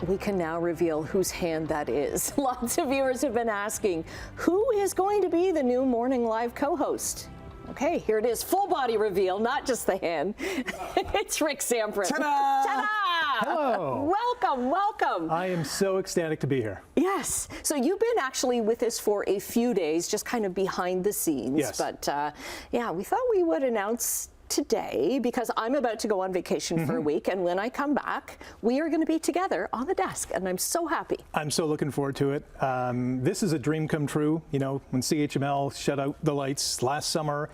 we can now reveal whose hand that is. Lots of viewers have been asking, who is going to be the new Morning Live co-host? Okay, here it is, full body reveal, not just the hand. It's Rick Zamperin. Ta-da! Ta-da! Hello. Welcome, welcome. I am so ecstatic to be here. Yes. So you've been actually with us for a few days, just kind of behind the scenes. Yes. But yeah, we thought we would announce today, because I'm about to go on vacation for a week, and when I come back, we are going to be together on the desk, and I'm so happy. I'm so looking forward to it. This is a dream come true. You know, when CHML shut out the lights last summer,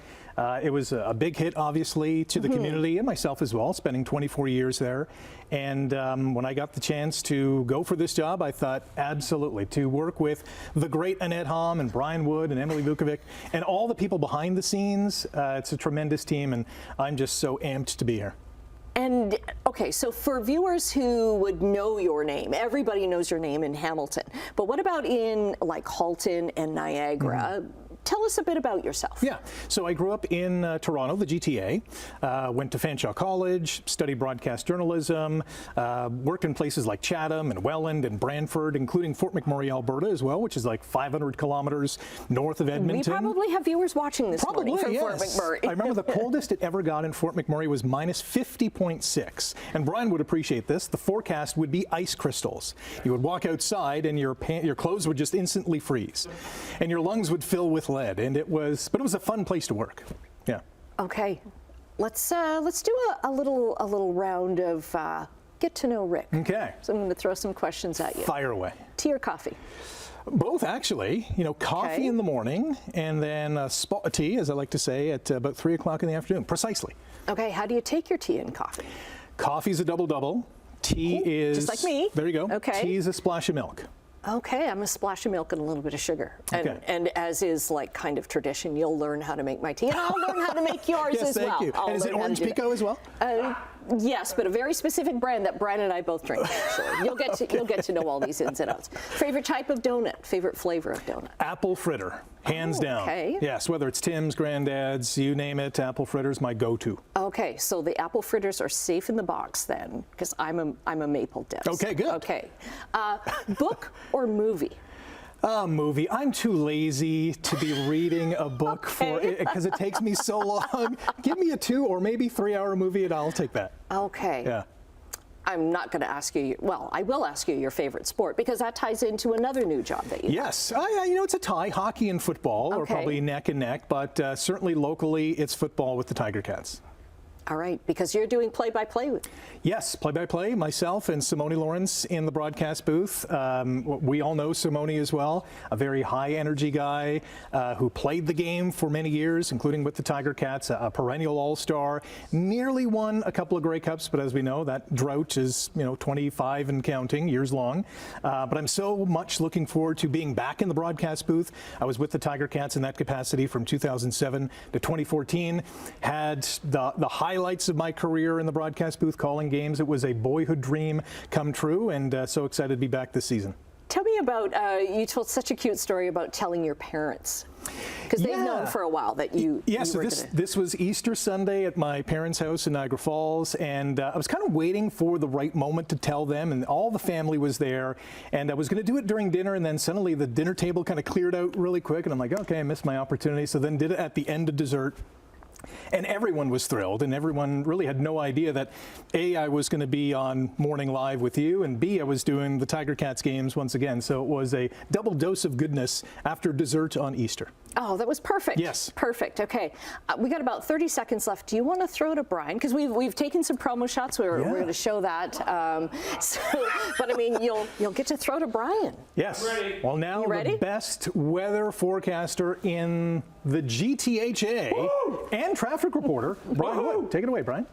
it was a big hit, obviously, to the community and myself as well, spending 24 years there. And when I got the chance to go for this job, I thought, absolutely, to work with the great Annette Hom and Brian Wood and Emily Vukovic and all the people behind the scenes. It's a tremendous team, and I'm just so amped to be here. And okay, so for viewers who would know your name, everybody knows your name in Hamilton, but what about in like Halton and Niagara? Tell us a bit about yourself. Yeah, so I grew up in Toronto, the GTA, went to Fanshawe College, studied broadcast journalism, worked in places like Chatham and Welland and Brantford, including Fort McMurray, Alberta as well, which is like 500 kilometers north of Edmonton. We probably have viewers watching this morning from Fort McMurray. I remember the coldest it ever got in Fort McMurray was minus 50.6. And Brian would appreciate this. The forecast would be ice crystals. You would walk outside and your clothes would just instantly freeze. And your lungs would fill with lead. And it was a fun place to work. Yeah. Okay, let's do a little round of get to know Rick. Okay. So I'm going to throw some questions at you. Fire away. Tea or coffee? Both, actually. You know, coffee in the morning, and then spot tea, as I like to say, at about 3 o'clock in the afternoon, precisely. Okay, how do you take your tea and coffee? Coffee's a double-double. Tea is... just like me. There you go. Okay. Tea is a splash of milk. Okay, I'm a splash of milk and a little bit of sugar. And as is like kind of tradition, you'll learn how to make my tea, and I'll learn how to make yours yes, as well. Thank you. And is it orange pekoe as well? Yes, but a very specific brand that Brian and I both drink, actually. You'll get to know all these ins and outs. Favorite type of donut? Favorite flavor of donut? Apple fritter, hands down. Okay. Yes, whether it's Tim's, Granddad's, you name it, apple fritter's my go-to. Okay, so the apple fritters are safe in the box then, because I'm a maple dip. Okay, good. Okay. Book or movie? Movie. I'm too lazy to be reading a book for it because it takes me so long. Give me a 2 or maybe 3 hour movie and I'll take that. Okay. Yeah. I'm not going to ask you, well, I will ask you your favorite sport because that ties into another new job that you have. Yes. You know, it's a tie. Hockey and football are probably neck and neck, but certainly locally it's football with the Tiger Cats. All right, because you're doing play-by-play. Yes, play-by-play, myself and Simone Lawrence in the broadcast booth. We all know Simone as well, a very high-energy guy who played the game for many years, including with the Tiger Cats, a perennial all-star, nearly won a couple of Grey Cups, but as we know, that drought is, 25 and counting, years long. But I'm so much looking forward to being back in the broadcast booth. I was with the Tiger Cats in that capacity from 2007 to 2014, had the highlights of my career in the broadcast booth calling games. It was a boyhood dream come true, and so excited to be back this season. Tell me about, you told such a cute story about telling your parents, because they've known for a while that you so this was Easter Sunday at my parents' house in Niagara Falls, and I was kind of waiting for the right moment to tell them, and all the family was there, and I was going to do it during dinner, and then suddenly the dinner table kind of cleared out really quick, and I'm like, okay, I missed my opportunity, so then did it at the end of dessert. And everyone was thrilled, and everyone really had no idea that A, I was going to be on Morning Live with you, and B, I was doing the Tiger Cats games once again. So it was a double dose of goodness after dessert on Easter. Oh, that was perfect. Yes. Perfect. Okay. We got about 30 seconds left. Do you want to throw to Brian? Because we've taken some promo shots. We're going to show that. But I mean, you'll get to throw to Brian. Yes. Well, now the best weather forecaster in the GTHA and traffic reporter, Brian Wood. Take it away, Brian.